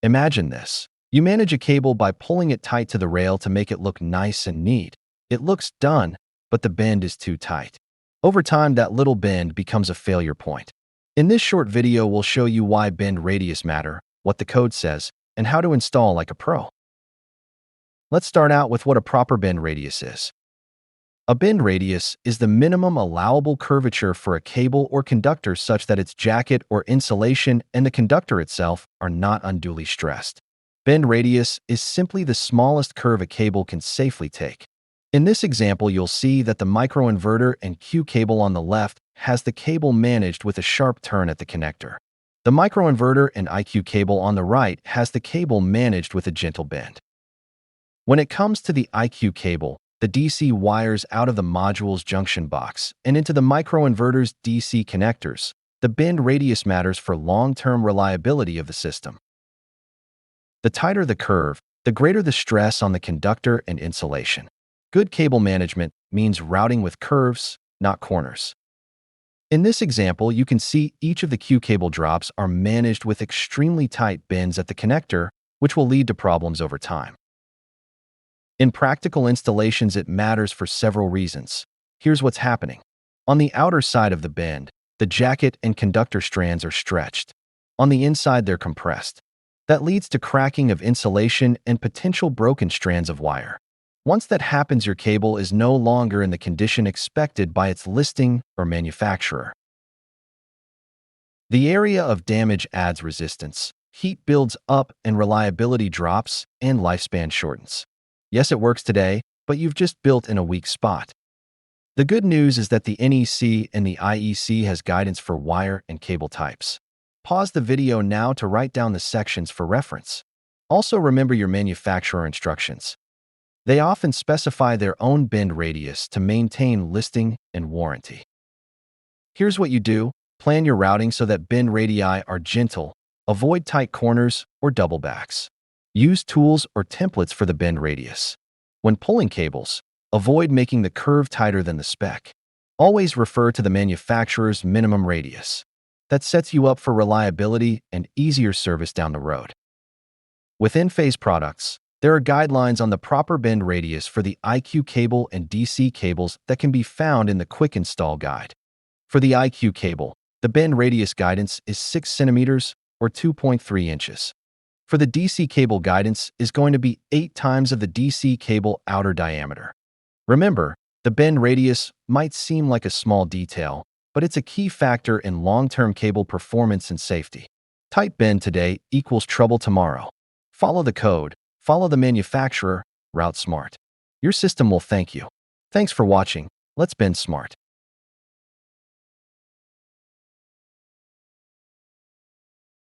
Imagine this. You manage a cable by pulling it tight to the rail to make it look nice and neat. It looks done, but the bend is too tight. Over time, that little bend becomes a failure point. In this short video, we'll show you why bend radius matter, what the code says, and how to install like a pro. Let's start out with what a proper bend radius is. A bend radius is the minimum allowable curvature for a cable or conductor such that its jacket or insulation and the conductor itself are not unduly stressed. Bend radius is simply the smallest curve a cable can safely take. In this example, you'll see that the microinverter and Q cable on the left has the cable managed with a sharp turn at the connector. The microinverter and IQ cable on the right has the cable managed with a gentle bend. When it comes to the IQ cable, the DC wires out of the module's junction box and into the microinverter's DC connectors. The bend radius matters for long-term reliability of the system. The tighter the curve, the greater the stress on the conductor and insulation. Good cable management means routing with curves, not corners. In this example, you can see each of the Q cable drops are managed with extremely tight bends at the connector, which will lead to problems over time. In practical installations, it matters for several reasons. Here's what's happening. On the outer side of the bend, the jacket and conductor strands are stretched. On the inside, they're compressed. That leads to cracking of insulation and potential broken strands of wire. Once that happens, your cable is no longer in the condition expected by its listing or manufacturer. The area of damage adds resistance, heat builds up, and reliability drops, and lifespan shortens. Yes, it works today, but you've just built in a weak spot. The good news is that the NEC and the IEC has guidance for wire and cable types. Pause the video now to write down the sections for reference. Also, remember your manufacturer instructions. They often specify their own bend radius to maintain listing and warranty. Here's what you do. Plan your routing so that bend radii are gentle. Avoid tight corners or double backs. Use tools or templates for the bend radius. When pulling cables, avoid making the curve tighter than the spec. Always refer to the manufacturer's minimum radius. That sets you up for reliability and easier service down the road. With Enphase products, there are guidelines on the proper bend radius for the IQ cable and DC cables that can be found in the Quick Install Guide. For the IQ cable, the bend radius guidance is 6 centimeters or 2.3 inches. For the DC cable, guidance is going to be 8 times of the DC cable outer diameter. Remember, the bend radius might seem like a small detail, but it's a key factor in long-term cable performance and safety. Tight bend today equals trouble tomorrow. Follow the code, follow the manufacturer, route smart. Your system will thank you. Thanks for watching. Let's bend smart.